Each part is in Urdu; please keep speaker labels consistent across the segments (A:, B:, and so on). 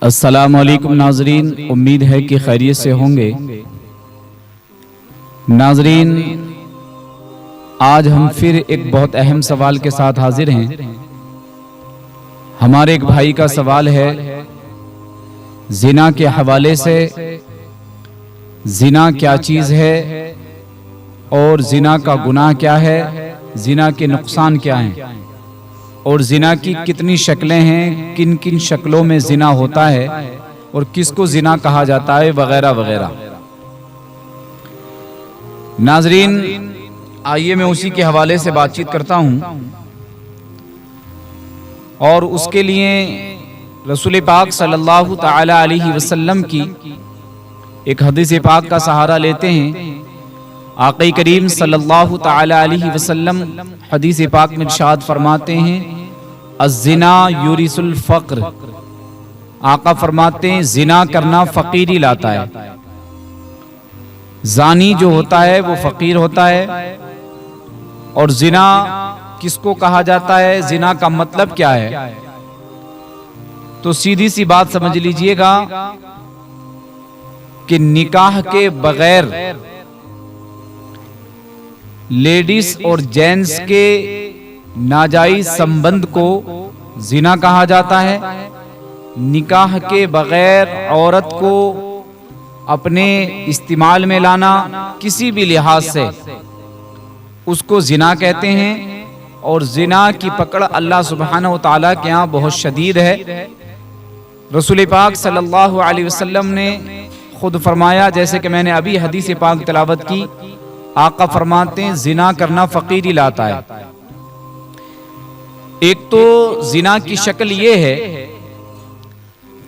A: السلام علیکم ناظرین، امید ہے کہ خیریت سے ہوں گے۔ ناظرین، آج ہم پھر ایک بہت اہم سوال کے ساتھ حاضر ہیں۔ ہمارے ایک بھائی کا سوال ہے زنا کے حوالے سے، زنا کیا چیز ہے اور زنا کا گناہ کیا ہے، زنا کے نقصان کیا ہیں، اور زنا کی کتنی شکلیں ہیں، کن کن شکلوں میں زنا ہوتا ہے اور کس کو زنا کہا جاتا ہے، وغیرہ وغیرہ۔ ناظرین، آئیے میں اسی کے حوالے سے بات چیت کرتا ہوں، اور اس کے لیے رسول پاک صلی اللہ تعالی علیہ وسلم کی ایک حدیث پاک کا سہارا لیتے ہیں۔ آقا کریم صلی اللہ تعالی علیہ وسلم حدیث پاک میں ارشاد فرماتے ہیں، الزنا یورث الفقر۔ آقا فرماتے ہیں زنا کرنا فقیری لاتا ہے۔ زانی جو ہوتا ہے وہ فقیر ہوتا ہے۔ اور زنا کس کو کہا جاتا ہے، زنا کا مطلب کیا ہے؟ تو سیدھی سی بات سمجھ لیجئے گا کہ نکاح کے بغیر لیڈیز اور جینٹس کے ناجائز سمبند کو زنا کہا جاتا ہے۔ نکاح کے بغیر عورت کو اپنے استعمال میں لانا کسی بھی لحاظ سے اس کو زنا کہتے ہیں، اور زنا کی پکڑ اللہ سبحانہ وتعالی کے ہاں بہت شدید ہے۔ رسول پاک صلی اللہ علیہ وسلم نے خود فرمایا، جیسے کہ میں نے ابھی حدیث پاک تلاوت کی، آقا فرماتے ہیں زنا کرنا فقیری لاتا ہے۔ ایک تو زنا کی شکل یہ ہے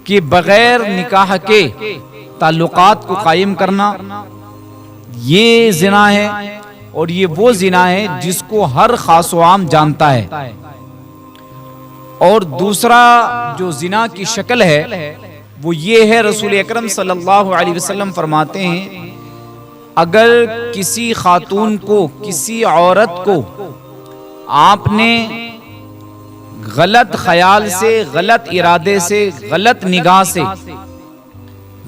A: کہ بغیر نکاح کے تعلقات کو قائم کرنا، یہ زنا ہے، اور یہ وہ زنا ہے جس کو ہر خاص و عام جانتا ہے۔ اور دوسرا جو زنا کی شکل ہے وہ یہ ہے، رسول اکرم صلی اللہ علیہ وسلم فرماتے ہیں اگر کسی خاتون کو، کسی عورت کو آپ نے غلط خیال سے، غلط ارادے سے، غلط نگاہ سے،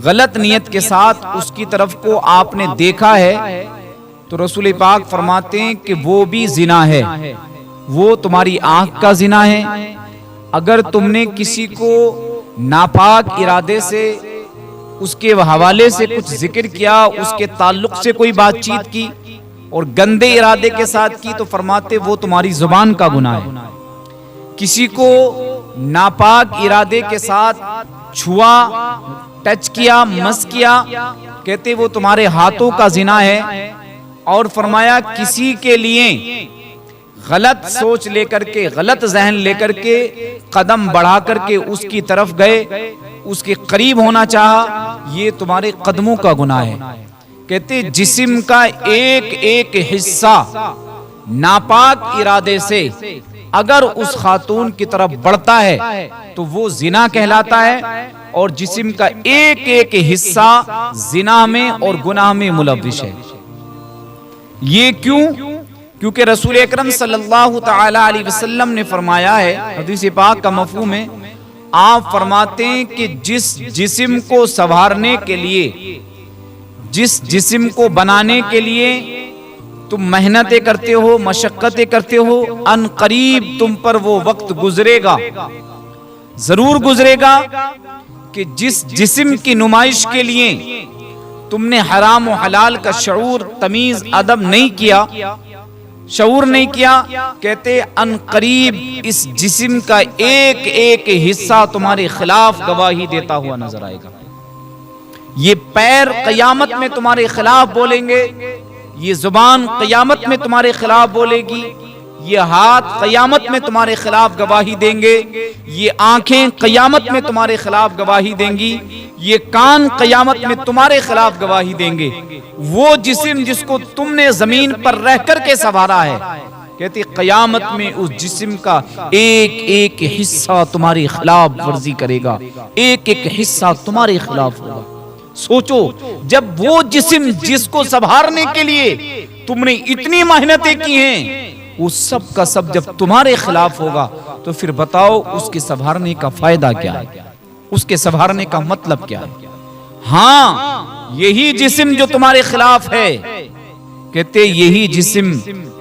A: غلط نیت کے ساتھ اس کی طرف کو آپ نے دیکھا ہے، تو رسول پاک فرماتے ہیں کہ وہ بھی زنا ہے، وہ تمہاری آنکھ کا زنا ہے۔ اگر تم نے کسی کو ناپاک ارادے سے، اس کے حوالے سے کچھ ذکر کیا، اس کے تعلق سے کوئی بات چیت کی اور گندے ارادے کے ساتھ کی، تو فرماتے وہ تمہاری زبان کا گناہ ہے۔ کسی کو ناپاک ارادے کے ساتھ چھوا، ٹچ کیا، مس کیا، کہتے وہ تمہارے ہاتھوں کا زنا ہے۔ اور فرمایا کسی کے لیے غلط سوچ لے کر کے، غلط ذہن لے کر کے قدم بڑھا کر کے اس کی طرف گئے، اس کے قریب ہونا چاہا، یہ تمہارے قدموں کا گناہ ہے۔ کہتے جسم کا ایک ایک حصہ ناپاک ارادے سے اگر اس خاتون کی طرف بڑھتا ہے تو وہ زنا کہلاتا ہے، اور جسم کا ایک ایک حصہ زنا میں اور گناہ میں ملوث ہے۔ یہ کیوں؟ کیونکہ رسول اکرم صلی اللہ تعالی علیہ وسلم نے فرمایا ہے، حدیث پاک کا مفہوم ہے، آپ فرماتے ہیں کہ جس جسم کو سنوارنے کے لیے، جس جسم کو بنانے کے لیے تم محنتیں کرتے ہو، مشقتیں کرتے ہو، ان قریب تم پر وہ وقت گزرے گا، ضرور گزرے گا کہ جس جسم کی نمائش کے لیے تم نے حرام و حلال کا شعور، تمیز، ادب نہیں کیا، شعور نہیں کیا، کہتے ان قریب اس جسم کا ایک ایک حصہ تمہارے خلاف گواہی دیتا ہوا نظر آئے گا۔ یہ پیر قیامت میں تمہارے خلاف بولیں گے، یہ زبان قیامت میں تمہارے خلاف بولے گی، یہ ہاتھ قیامت میں تمہارے خلاف گواہی دیں گے، یہ آنکھیں قیامت میں تمہارے خلاف گواہی دیں گی، یہ کان قیامت میں تمہارے خلاف گواہی دیں گے۔ وہ جسم جس کو تم نے زمین پر رہ کر کے سنوارا ہے، کہتے قیامت میں اس جسم کا ایک ایک حصہ تمہاری خلاف ورزی کرے گا، ایک ایک حصہ تمہارے خلاف ہوگا۔ سوچو، جب وہ جسم جس کو سنوارنے کے لیے تم نے اتنی محنتیں کی ہیں، وہ سب کا سب جب تمہارے خلاف ہوگا، تو پھر بتاؤ اس کے سنوارنے کا فائدہ کیا ہے؟ اس کے سنوارنے کا مطلب کیا ہے؟ ہاں یہی جسم جو تمہارے خلاف ہے، کہتے یہی جسم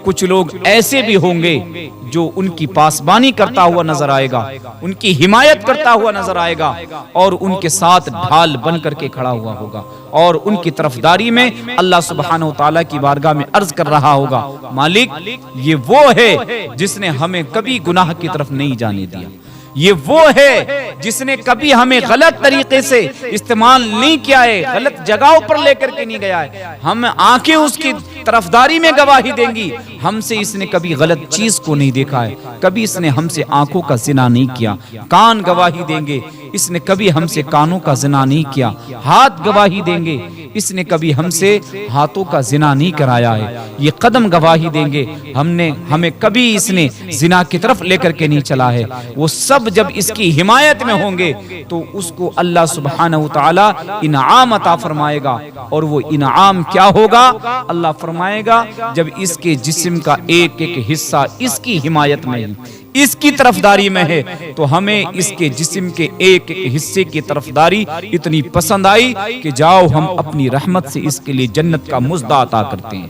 A: کچھ لوگ ایسے بھی ہوں گے جو ان کی پاسبانی کرتا ہوا نظر آئے گا، ان کی حمایت کرتا ہوا نظر آئے گا، اور ان کے ساتھ ڈھال بن کر کے کھڑا ہوا ہوگا، اور ان کی طرفداری میں اللہ سبحانہ وتعالی کی بارگاہ میں عرض کر رہا ہوگا، مالک یہ وہ ہے جس نے ہمیں کبھی گناہ کی طرف نہیں جانے دیا، یہ وہ ہے جس نے کبھی ہمیں غلط طریقے سے استعمال نہیں کیا ہے، غلط جگہوں پر لے کر کے نہیں گیا ہے، ہم آنکھیں اس کی طرفداری میں گواہی دیں گی، ہم سے اس نے کبھی غلط چیز کو نہیں دیکھا ہے، کبھی اس نے ہم سے آنکھوں کا زنا نہیں کیا، کان گواہی دیں گے اس نے کبھی ہم سے کانوں کا زنا نہیں کیا، ہاتھ گواہی دیں گے اس نے کبھی ہم سے ہاتھوں کا زنا نہیں کرایا ہے، یہ قدم گواہی دیں گے ہمیں کبھی اس نے زنا کی طرف لے کر کے نہیں چلا ہے۔ وہ سب جب اس کی حمایت میں ہوں گے تو اس کو اللہ سبحانہ وتعالی انعام عطا فرمائے گا، اور وہ انعام کیا ہوگا؟ اللہ فرمائے گا جب اس کے جسم کا ایک ایک حصہ اس کی حمایت میں ہے، اس کی طرفداری میں ہے، تو ہمیں اس کے جسم کے ایک ایک حصے کی طرفداری اتنی پسند آئی کہ جاؤ ہم اپنی رحمت سے اس کے لیے جنت کا مزدہ عطا کرتے ہیں۔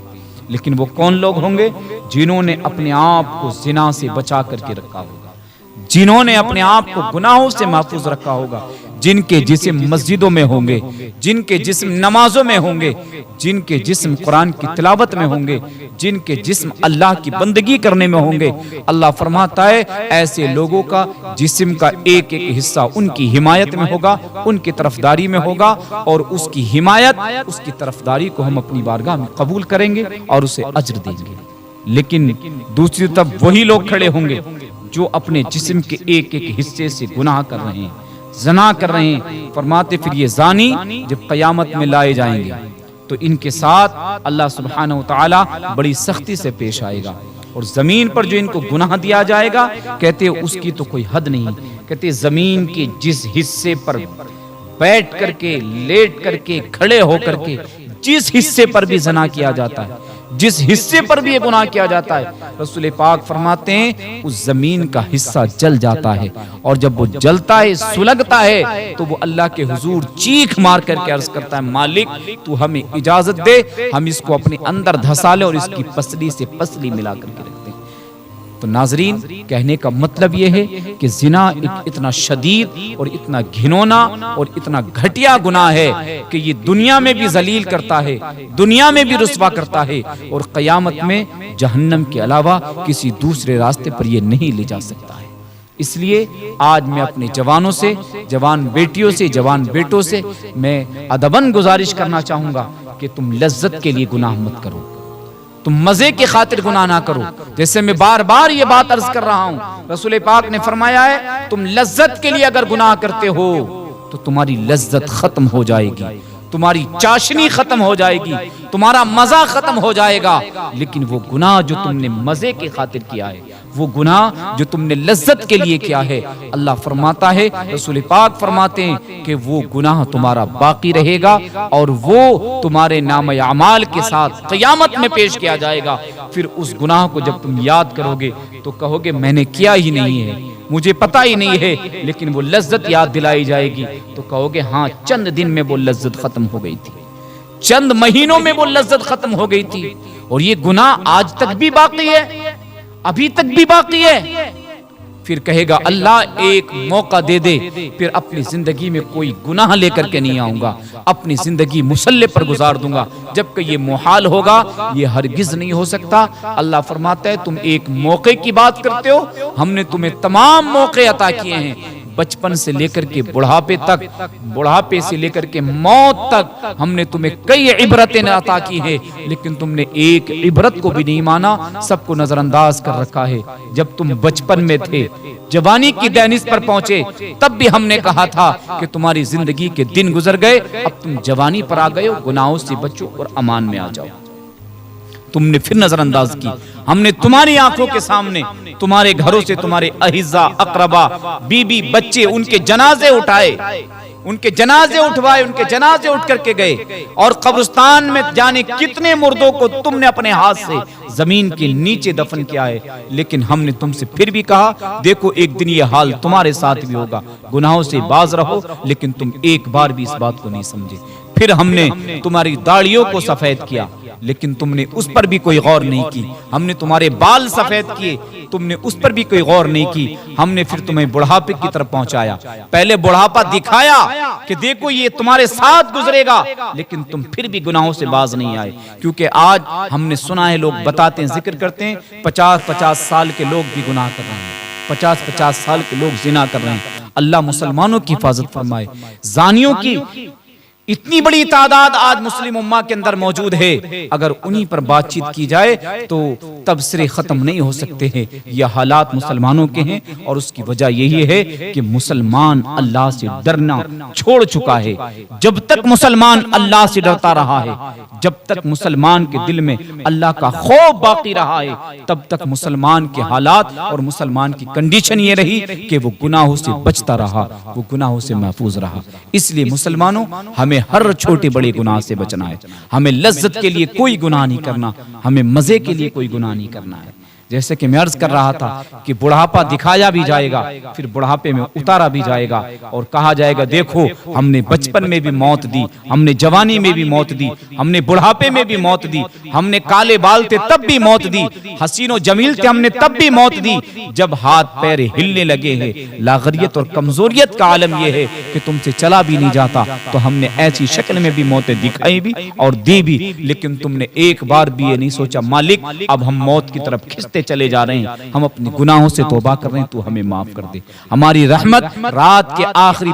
A: لیکن وہ کون لوگ ہوں گے؟ جنہوں نے اپنے آپ کو زنا سے بچا کر کے رکھا ہوگا، جنہوں نے اپنے آپ کو گناہوں سے محفوظ رکھا ہوگا، جن کے جسم مسجدوں میں ہوں گے، جن کے جسم نمازوں میں ہوں گے، جن کے جسم قرآن کی تلاوت میں ہوں گے، جن کے جسم اللہ کی بندگی کرنے میں ہوں گے، اللہ فرماتا ہے ایسے لوگوں کا جسم کا ایک ایک حصہ ان کی حمایت میں ہوگا، ان کی طرفداری میں ہوگا، اور اس کی حمایت، اس کی طرفداری کو ہم اپنی بارگاہ میں قبول کریں گے اور اسے اجر دیں گے۔ لیکن دوسری طرف وہی لوگ کھڑے ہوں گے جو اپنے جسم کے ایک ایک حصے سے گناہ کر رہے ہیں، زنا کر رہے ہیں، فرماتے پھر یہ زانی جب قیامت میں لائے جائیں گے تو ان کے ساتھ اللہ سبحانہ وتعالی بڑی سختی سے پیش آئے گا، اور زمین پر جو ان کو گناہ دیا جائے گا کہتے اس کی تو کوئی حد نہیں، کہتے زمین کے جس حصے پر بیٹھ کر کے، لیٹ کر کے، کھڑے ہو کر کے جس حصے پر بھی زنا کیا جاتا ہے، جس حصے پر بھی یہ گناہ کیا جاتا ہے، رسول پاک فرماتے ہیں اس زمین کا حصہ جل جاتا ہے، اور جب وہ جلتا ہے، سلگتا ہے، تو وہ اللہ کے حضور چیخ مار کر کے عرض کرتا ہے مالک تو ہمیں اجازت دے ہم اس کو اپنے اندر دھسا لیں اور اس کی پسلی سے پسلی ملا کر کے رکھ دیں۔ تو ناظرین کہنے کا مطلب یہ ہے کہ زنا ایک اتنا شدید اور اتنا گھنونا اور اتنا گھٹیا گناہ ہے کہ یہ دنیا میں بھی ذلیل کرتا ہے، دنیا میں بھی رسوا کرتا ہے، اور قیامت میں جہنم کے علاوہ کسی دوسرے راستے پر یہ نہیں لے جا سکتا ہے۔ اس لیے آج میں اپنے جوانوں سے، جوان بیٹیوں سے، جوان بیٹوں سے میں ادباً گزارش کرنا چاہوں گا کہ تم لذت کے لیے گناہ مت کرو، تم مزے کی خاطر گناہ نہ کرو۔ جیسے میں بار بار یہ بات عرض کر رہا ہوں، رسول پاک نے فرمایا ہے تم لذت کے لیے اگر گناہ کرتے ہو تو تمہاری لذت ختم ہو جائے گی، تمہاری چاشنی ختم ہو جائے گی، تمہارا مزہ ختم ہو جائے گا، لیکن وہ گناہ جو تم نے مزے کی خاطر کیا ہے، وہ گناہ جو تم نے لذت کے لیے کیا ہے، اللہ فرماتا ہے، رسول پاک فرماتے ہیں کہ وہ گناہ تمہارا باقی رہے گا، اور وہ تمہارے نام اعمال کے ساتھ قیامت میں پیش کیا جائے گا۔ پھر اس گناہ کو جب تم یاد کرو گے تو کہو گے میں نے کیا ہی نہیں ہے، مجھے پتا ہی نہیں ہے، لیکن وہ لذت یاد دلائی جائے گی تو کہو گے ہاں چند دن میں وہ لذت ختم ہو گئی تھی، چند مہینوں میں وہ لذت ختم ہو گئی تھی، اور یہ گناہ آج تک بھی باقی ہے، ابھی تک بھی باقی ہے۔ پھر کہے گا اللہ ایک موقع دے دے، پھر اپنی زندگی میں کوئی گناہ لے کر کے نہیں آؤں گا، اپنی زندگی مسلح پر گزار دوں گا، جبکہ یہ محال ہوگا، یہ ہرگز نہیں ہو سکتا۔ اللہ فرماتا ہے تم ایک موقع کی بات کرتے ہو، ہم نے تمہیں تمام موقع عطا کیے ہیں، بچپن سے لے کر کے بڑھاپے تک، بڑھاپے سے لے کر کے موت تک ہم نے تمہیں کئی عبرتیں عطا کی ہیں، لیکن تم نے ایک عبرت کو بھی نہیں مانا، سب کو نظر انداز کر رکھا ہے۔ جب تم بچپن میں تھے، جوانی کی دہلیز پر پہنچے، تب بھی ہم نے کہا تھا کہ تمہاری زندگی کے دن گزر گئے، اب تم جوانی پر آ گئے ہو، گناہوں سے بچو اور امان میں آ جاؤ۔ تم نے پھر نظر انداز کی، ہم نے تمہاری آنکھوں کے سامنے تمہارے گھروں سے تمہارے احزا، اقربا، بیوی، بچے، ان کے جنازے اٹھائے، ان کے جنازے اٹھوائے، ان کے جنازے اٹھ کر کے گئے، اور قبرستان میں جانے کتنے مردوں کو تم نے اپنے ہاتھ سے زمین کے نیچے دفن کیا ہے، لیکن ہم نے تم سے پھر بھی کہا دیکھو ایک دن یہ حال تمہارے ساتھ بھی ہوگا، گناہوں سے باز رہو، لیکن تم ایک بار بھی اس بات کو نہیں سمجھے۔ پھر ہم نے تمہاری داڑھیوں کو سفید کیا، لیکن تم نے اس پر بھی کوئی غور نہیں کی، ہم نے تمہارے بال سفید کیے، تم نے اس پر بھی کوئی غور نہیں کی، ہم نے پھر تمہیں بڑھاپے کی طرف پہنچایا، پہلے بڑھاپا دکھایا کہ دیکھو یہ تمہارے ساتھ گزرے گا، لیکن تم پھر بھی گناہوں سے باز نہیں آئے، کیونکہ آج ہم نے سنا ہے لوگ بتاتے ہیں، ذکر کرتے ہیں 50-50 سال کے لوگ بھی گناہ کر رہے ہیں، 50-50 سال کے لوگ زنا کر رہے ہیں۔ اللہ مسلمانوں کی حفاظت فرمائے۔ زانیوں کی اتنی بڑی تعداد آج مسلم امہ کے اندر موجود ہے، اگر انہی پر بات چیت کی جائے تو تبصرے ختم نہیں ہو سکتے ہیں۔ یہ حالات مسلمانوں کے ہیں، اور اس کی وجہ یہی ہے کہ مسلمان اللہ سے ڈرنا چھوڑ چکا ہے۔ جب تک مسلمان اللہ سے ڈرتا رہا ہے، جب تک مسلمان کے دل میں اللہ کا خوف باقی رہا ہے، تب تک مسلمان کے حالات اور مسلمان کی کنڈیشن یہ رہی کہ وہ گناہوں سے بچتا رہا، وہ گناہوں سے محفوظ رہا۔ اس لیے مسلمانوں ہمیں ہر چھوٹے بڑے گناہ سے بچنا ہے، ہمیں لذت کے لیے کوئی گناہ نہیں کرنا، ہمیں مزے کے لیے کوئی گناہ نہیں کرنا ہے۔ جیسے کہ میں عرض کر رہا تھا کہ بڑھاپا دکھایا بھی جائے گا، پھر بڑھاپے میں اتارا بھی جائے گا، اور کہا جائے گا دیکھو ہم نے بچپن میں بھی موت دی، ہم نے جوانی میں بھی موت دی، ہم نے بڑھاپے میں بھی موت دی، ہم نے کالے بال تھے تب بھی موت دی، حسین و جمیل تھے ہم نے تب بھی موت دی۔ جب ہاتھ پیر ہلنے لگے ہیں، لاغریت اور کمزوریت کا عالم یہ ہے کہ تم سے چلا بھی نہیں جاتا، تو ہم نے ایسی شکل میں بھی موتیں دکھائی بھی اور دی بھی، لیکن تم نے ایک بار بھی یہ نہیں سوچا مالک اب ہم موت کی طرف کھنچتے چلے جا رہے ہیں، ہم اپنے گناہوں سے توبہ کر رہے ہیں، تو ہمیں معاف کر دے۔ ہماری رحمت رات کے آخری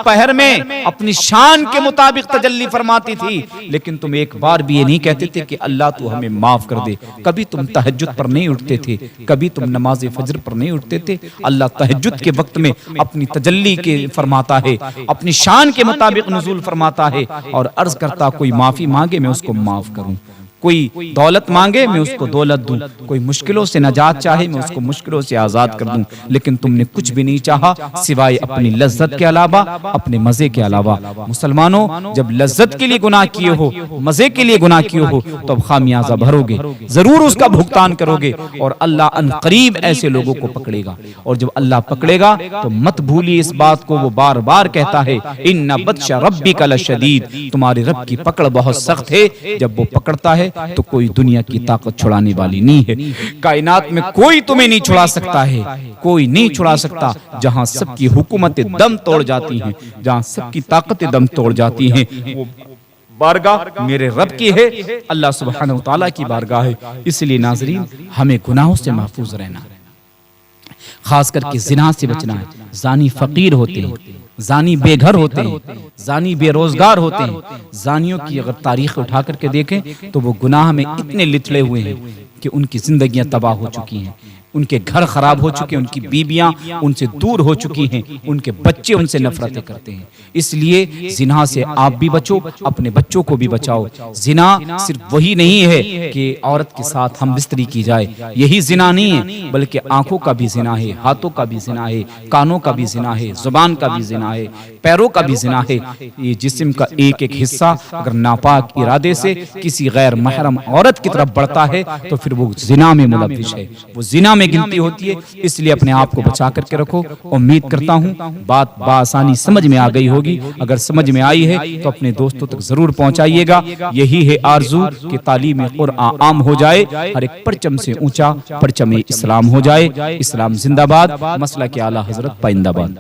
A: پہر میں اپنی شان کے مطابق تجلی فرماتی تھی، لیکن تم ایک بار بھی یہ نہیں کہتے تھے کہ اللہ تو ہمیں معاف کر دے۔ کبھی تم تہجد پر نہیں اٹھتے تھے، کبھی تم نماز فجر پر نہیں اٹھتے تھے۔ اللہ تہجد کے وقت میں اپنی تجلی کے فرماتا ہے، اپنی شان کے مطابق نزول فرماتا ہے، اور عرض کرتا کوئی معافی مانگے میں اس کو معاف کروں، کوئی دولت مانگے میں اس کو دولت دوں، کوئی مشکلوں سے نجات چاہے میں اس کو مشکلوں سے آزاد کر دوں، لیکن تم نے کچھ بھی نہیں چاہا سوائے اپنی لذت کے علاوہ، اپنے مزے کے علاوہ۔ مسلمانوں جب لذت کے لیے گناہ کیے ہو، مزے کے لیے گناہ کیے ہو، تو اب خامیازہ بھرو گے، ضرور اس کا بھگتان کرو گے، اور اللہ ان قریب ایسے لوگوں کو پکڑے گا۔ اور جب اللہ پکڑے گا تو مت بھولیے اس بات کو، وہ بار بار کہتا ہے ان بطش ربک لشدید، تمہارے رب کی پکڑ بہت سخت ہے۔ جب وہ پکڑتا ہے تو کوئی دنیا کی طاقت چھڑانے والی نہیں ہے، کائنات میں کوئی تمہیں نہیں چھڑا سکتا ہے، کوئی نہیں چھڑا سکتا۔ جہاں سب کی حکومتیں دم توڑ جاتی ہیں، جہاں سب کی طاقتیں دم توڑ جاتی ہیں، وہ بارگاہ میرے رب کی ہے، اللہ سبحانہ وتعالی کی بارگاہ ہے۔ اس لیے ناظرین ہمیں گناہوں سے محفوظ رہنا ہے، خاص کر کے زنا سے بچنا ہے۔ زانی فقیر ہوتے ہیں، زانی بے گھر ہوتے ہیں، زانی بے روزگار ہوتے ہیں۔ زانیوں کی اگر تاریخ اٹھا کر کے دیکھیں تو وہ گناہ میں اتنے لتڑے ہوئے ہیں کہ ان کی زندگیاں تباہ ہو چکی ہیں، ان کے گھر خراب ہو چکے ہیں، ان کی بیویاں ان سے دور ہو چکی ہیں، ان کے بچے ان سے نفرتیں کرتے ہیں۔ اس لیے زنا سے آپ بھی بچو، اپنے بچوں کو بھی بچاؤ۔ زنا صرف وہی نہیں ہے کہ عورت کے ساتھ ہم بستری کی جائے، یہی زنا نہیں ہے، بلکہ آنکھوں کا بھی زنا ہے، ہاتھوں کا بھی زنا ہے، کانوں کا بھی زنا ہے، زبان کا بھی زنا ہے، پیروں کا بھی زنا ہے۔ یہ جسم کا ایک ایک حصہ اگر ناپاک ارادے سے کسی غیر محرم عورت کی طرف بڑھتا ہے تو پھر وہ زنا میں ملوث ہے، وہ زنا میں گنتی ہوتی ہے۔ اس لیے اپنے آپ کو بچا کر کے رکھو۔ امید کرتا ہوں بات بآسانی سمجھ میں آ گئی ہوگی، اگر سمجھ میں آئی ہے تو اپنے دوستوں تک ضرور پہنچائیے گا۔ یہی ہے آرزو کہ تعلیم قرآن عام ہو جائے، ہر ایک پرچم سے اونچا پرچم اسلام ہو جائے۔ اسلام زندہ باد، مسلک اعلی حضرت پائندہ باد۔